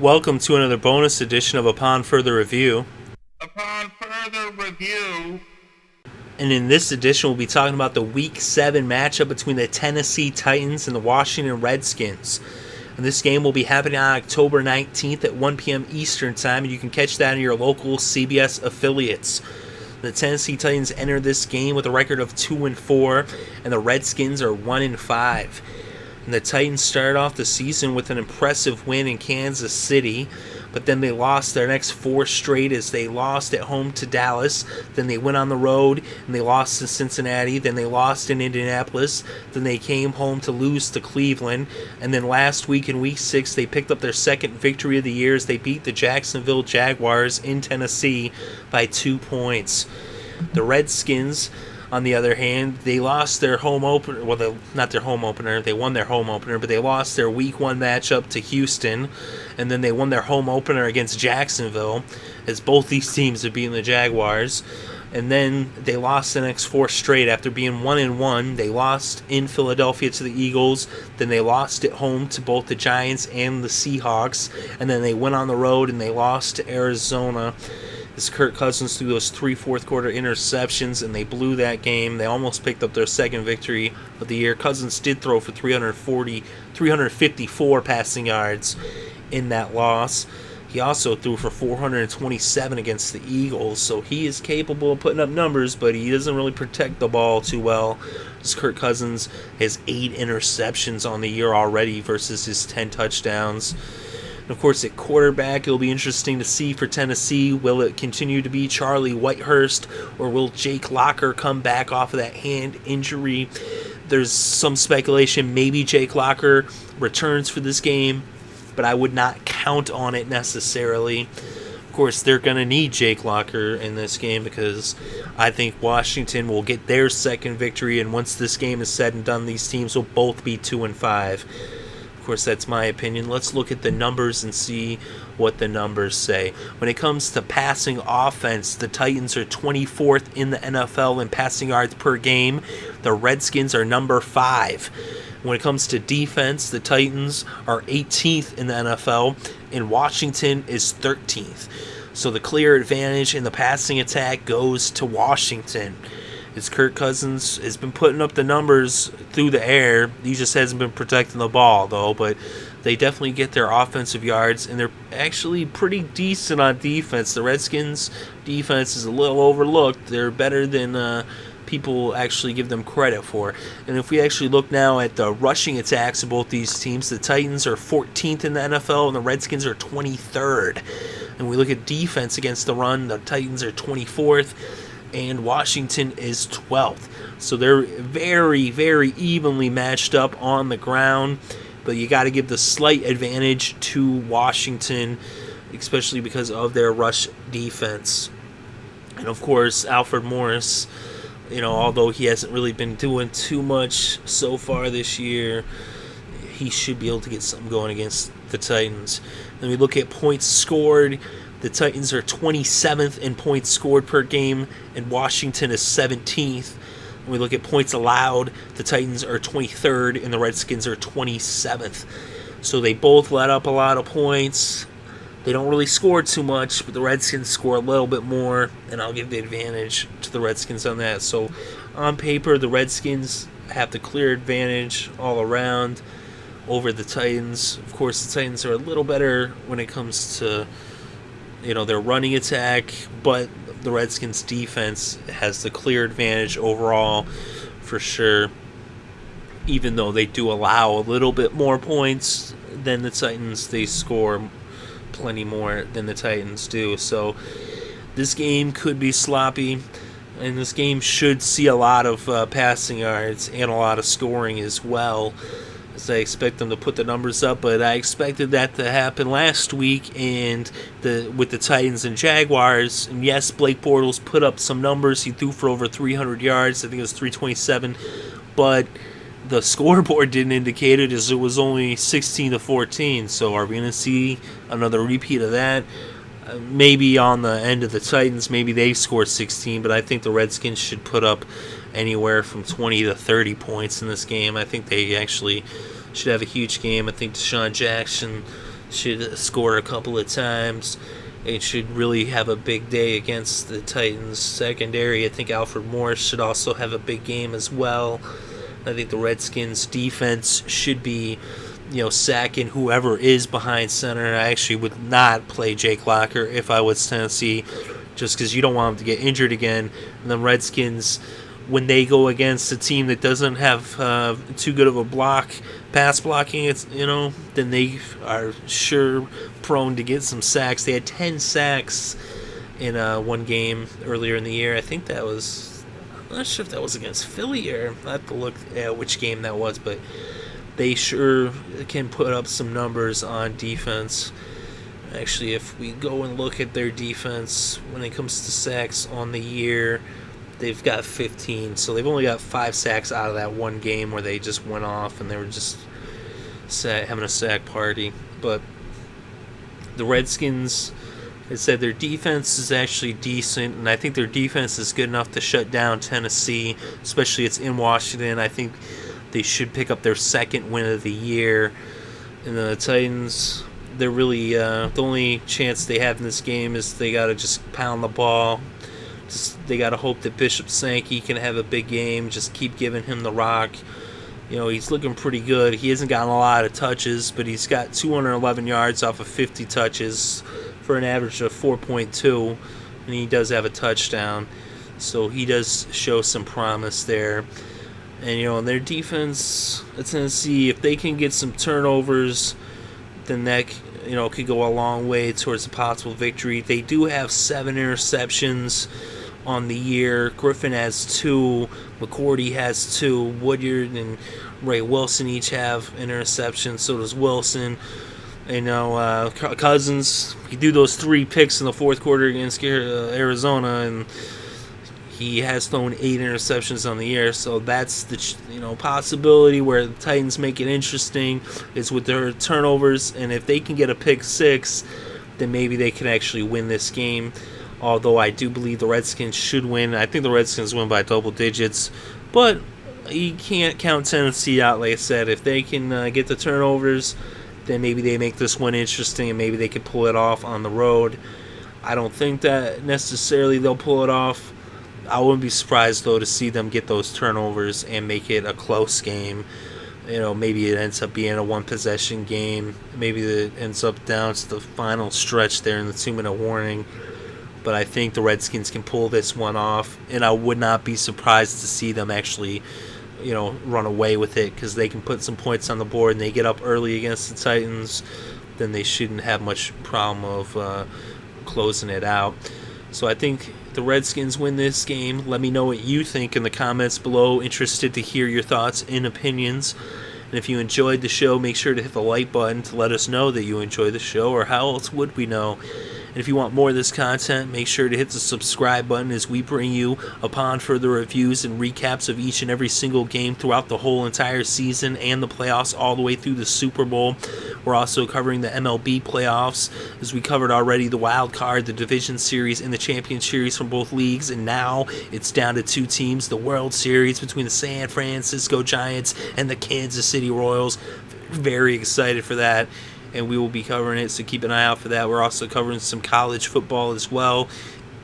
Welcome to another bonus edition of Upon Further Review. Upon further review. And in this edition, we'll be talking about the Week 7 matchup between the Tennessee Titans and the Washington Redskins. And this game will be happening on October 19th at 1 p.m. Eastern Time, and you can catch that in your local CBS affiliates. The Tennessee Titans enter this game with a record of 2-4, and the Redskins are 1-5. And the Titans started off the season with an impressive win in Kansas City, but then they lost their next 4 straight as they lost at home to Dallas, then they went on the road and they lost to Cincinnati, then they lost in Indianapolis, then they came home to lose to Cleveland, and then last week in Week 6 they picked up their second victory of the year as they beat the Jacksonville Jaguars in Tennessee by 2 points. The Redskins, on the other hand, they lost their home opener. Well, not their home opener. They won their home opener, but they lost their Week 1 matchup to Houston, and then they won their home opener against Jacksonville, as both these teams have beaten the Jaguars. And then they lost the next 4 straight after being 1-1. They lost in Philadelphia to the Eagles, then they lost at home to both the Giants and the Seahawks, and then they went on the road and they lost to Arizona. Kirk Cousins threw those 3 fourth-quarter interceptions, and they blew that game. They almost picked up their second victory of the year. Cousins did throw for 354 passing yards in that loss. He also threw for 427 against the Eagles, so he is capable of putting up numbers, but he doesn't really protect the ball too well. Kirk Cousins has 8 interceptions on the year already versus his 10 touchdowns. Of course, at quarterback, it'll be interesting to see for Tennessee. Will it continue to be Charlie Whitehurst, or will Jake Locker come back off of that hand injury? There's some speculation maybe Jake Locker returns for this game, but I would not count on it necessarily. Of course, they're going to need Jake Locker in this game because I think Washington will get their second victory, and once this game is said and done, these teams will both be 2-5. Of course, that's my opinion. Let's look at the numbers and see what the numbers say. When it comes to passing offense, the Titans are 24th in the NFL in passing yards per game. The Redskins are number 5. When it comes to defense, the Titans are 18th in the NFL, and Washington is 13th. So the clear advantage in the passing attack goes to Washington. As Kirk Cousins has been putting up the numbers through the air. He just hasn't been protecting the ball, though. But they definitely get their offensive yards, and they're actually pretty decent on defense. The Redskins' defense is a little overlooked. They're better than people actually give them credit for. And if we actually look now at the rushing attacks of both these teams, the Titans are 14th in the NFL, and the Redskins are 23rd. And we look at defense against the run, the Titans are 24th. And Washington is 12th. So they're very, very evenly matched up on the ground. But you got to give the slight advantage to Washington, especially because of their rush defense. And of course, Alfred Morris, although he hasn't really been doing too much so far this year, he should be able to get something going against the Titans. Then we look at points scored. The Titans are 27th in points scored per game, and Washington is 17th. When we look at points allowed, the Titans are 23rd, and the Redskins are 27th. So they both let up a lot of points. They don't really score too much, but the Redskins score a little bit more, and I'll give the advantage to the Redskins on that. So on paper, the Redskins have the clear advantage all around over the Titans. Of course, the Titans are a little better when it comes to their running attack, but the Redskins defense has the clear advantage overall for sure, even though they do allow a little bit more points than the Titans. They score plenty more than the Titans do. So this game could be sloppy, and this game should see a lot of passing yards and a lot of scoring as well. I expect them to put the numbers up, but I expected that to happen last week with the Titans and Jaguars. And yes, Blake Bortles put up some numbers. He threw for over 300 yards. I think it was 327, but the scoreboard didn't indicate it, as it was only 16-14. So are we going to see another repeat of that? Maybe on the end of the Titans, maybe they score 16, but I think the Redskins should put up anywhere from 20 to 30 points in this game. I think they actually should have a huge game. I think Deshaun Jackson should score a couple of times. It should really have a big day against the Titans secondary. I think Alfred Morris should also have a big game as well. I think the Redskins defense should be, sacking whoever is behind center. I actually would not play Jake Locker if I was Tennessee, just because you don't want him to get injured again. And the Redskins, when they go against a team that doesn't have too good of a pass blocking, then they are sure prone to get some sacks. They had 10 sacks in one game earlier in the year. I think that was, I'm not sure if that was against Philly, or I have to look at which game that was, but they sure can put up some numbers on defense. Actually, if we go and look at their defense when it comes to sacks on the year, they've got 15, so they've only got 5 sacks out of that one game where they just went off and they were just having a sack party. But the Redskins, I said their defense is actually decent, and I think their defense is good enough to shut down Tennessee, especially it's in Washington. I think they should pick up their second win of the year. And the Titans, they're really the only chance they have in this game is they got to just pound the ball. They got to hope that Bishop Sankey can have a big game. Just keep giving him the rock. He's looking pretty good. He hasn't gotten a lot of touches, but he's got 211 yards off of 50 touches for an average of 4.2, and he does have a touchdown. So he does show some promise there. And, on their defense, Tennessee, if they can get some turnovers, then that, could go a long way towards a possible victory. They do have 7 interceptions on the year. Griffin has 2, McCourty has 2, Woodyard and Ray Wilson each have interceptions. So does Wilson. Cousins, he do those 3 picks in the fourth quarter against Arizona, and he has thrown 8 interceptions on the year. So that's the possibility where the Titans make it interesting is with their turnovers, and if they can get a pick 6, then maybe they can actually win this game. Although I do believe the Redskins should win. I think the Redskins win by double digits, but you can't count Tennessee out. Like I said, if they can get the turnovers, then maybe they make this one interesting, and maybe they could pull it off on the road. I don't think that necessarily they'll pull it off. I wouldn't be surprised, though, to see them get those turnovers and make it a close game. Maybe it ends up being a one-possession game. Maybe it ends up down to the final stretch there in the 2-minute warning. But I think the Redskins can pull this one off, and I would not be surprised to see them actually, run away with it, because they can put some points on the board and they get up early against the Titans. Then they shouldn't have much problem of closing it out. So I think the Redskins win this game. Let me know what you think in the comments below. Interested to hear your thoughts and opinions. And if you enjoyed the show, make sure to hit the like button to let us know that you enjoy the show, or how else would we know? And if you want more of this content, make sure to hit the subscribe button as we bring you upon further reviews and recaps of each and every single game throughout the whole entire season and the playoffs all the way through the Super Bowl. We're also covering the MLB playoffs, as we covered already the wild card, the division series, and the champion series from both leagues. And now it's down to 2 teams, the World Series between the San Francisco Giants and the Kansas City Royals. Very excited for that, and we will be covering it, so keep an eye out for that. We're also covering some college football as well,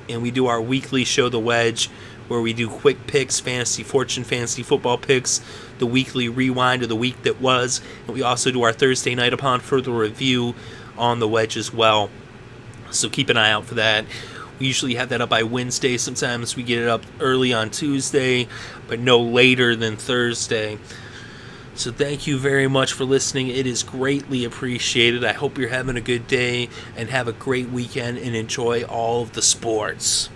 and we do our weekly show, The Wedge, where we do quick picks, fantasy fortune, fantasy football picks, the weekly rewind of the week that was, and we also do our Thursday night upon further review on The Wedge as well. So keep an eye out for that. We usually have that up by Wednesday. Sometimes we get it up early on Tuesday, but no later than Thursday. So thank you very much for listening. It is greatly appreciated. I hope you're having a good day and have a great weekend and enjoy all of the sports.